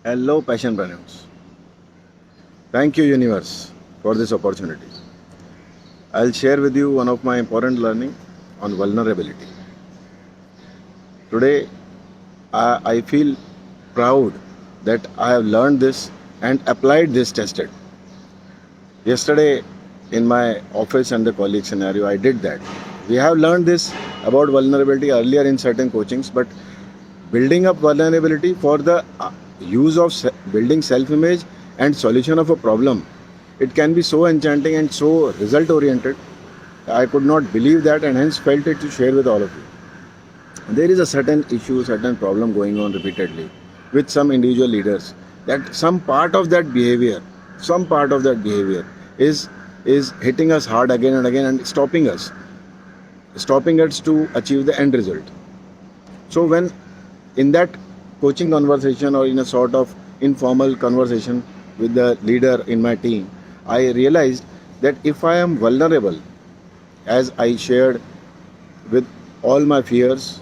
Hello, passionpreneurs. Thank you, universe, for this opportunity. I'll share with you one of my important learning on vulnerability. Today, I feel proud that I have learned this and applied this tested. Yesterday, in my office and the colleague scenario, I did that. We have learned this about vulnerability earlier in certain coachings, but building up vulnerability for the use of building self-image and solution of a problem, it can be so enchanting and so result oriented. I could not believe that and hence felt it to share with all of you. There is a certain issue, certain problem going on repeatedly with some individual leaders, that some part of that behavior is hitting us hard again and again and stopping us to achieve the end result. So when in that coaching conversation or in a sort of informal conversation with the leader in my team, I realized that if I am vulnerable, as I shared with all my fears,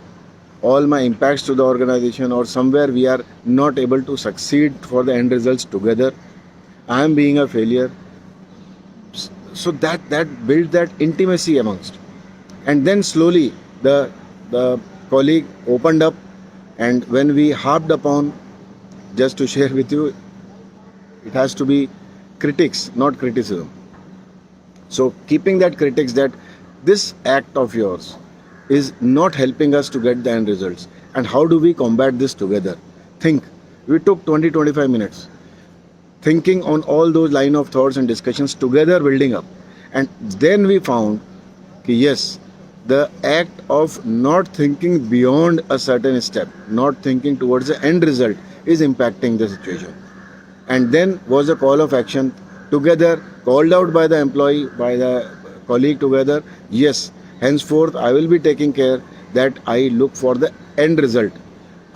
all my impacts to the organization, or somewhere we are not able to succeed for the end results together, I am being a failure. So that built that intimacy amongst. And then slowly the colleague opened up, and when we harped upon, just to share with you, it has to be critics, not criticism. So keeping that critics, that this act of yours is not helping us to get the end results, and how do we combat this together? Think. We took 20-25 minutes thinking on all those line of thoughts and discussions together, building up, and then we found that yes, the act of not thinking beyond a certain step, not thinking towards the end result, is impacting the situation. And then was a call of action together, called out by the employee, by the colleague together. Yes, henceforth I will be taking care that I look for the end result.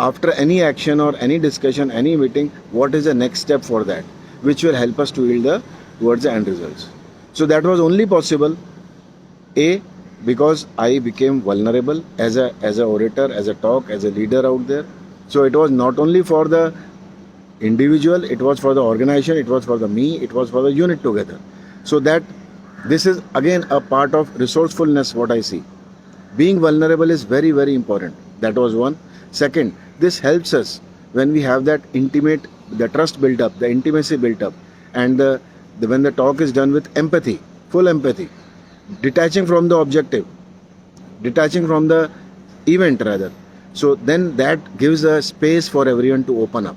After any action or any discussion, any meeting, what is the next step for that, which will help us to yield towards the end results. So that was only possible, because I became vulnerable as a orator, as a talk, as a leader out there. So it was not only for the individual, it was for the organization, it was for the me, it was for the unit together. So that this is again a part of resourcefulness, what I see. Being vulnerable is very, very important. That was one. Second, this helps us when we have that intimate, the trust built up, the intimacy built up, and when the talk is done with empathy, full empathy, detaching from the objective, detaching from the event rather. So then that gives a space for everyone to open up,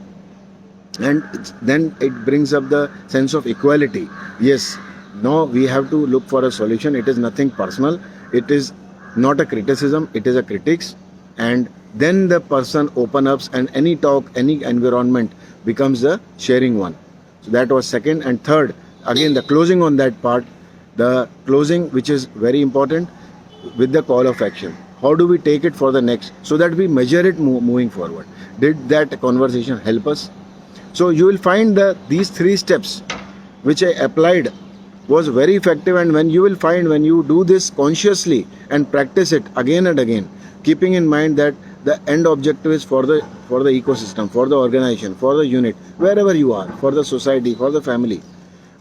and then it brings up the sense of equality. Yes, now we have to look for a solution. It is nothing personal, it is not a criticism, it is a critiques. And then the person open up, and any talk, any environment becomes a sharing one. So that was second. And third, again the closing on that part, the closing, which is very important, with the call of action. How do we take it for the next, so that we measure it moving forward? Did that conversation help us? So you will find that these three steps which I applied was very effective. And when you will find, when you do this consciously and practice it again and again, keeping in mind that the end objective is for the ecosystem, for the organization, for the unit, wherever you are, for the society, for the family,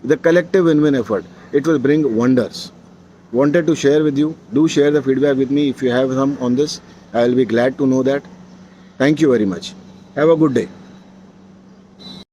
the collective win-win effort, it will bring wonders. Wanted to share with you. Do share the feedback with me if you have some on this. I will be glad to know that. Thank you very much. Have a good day.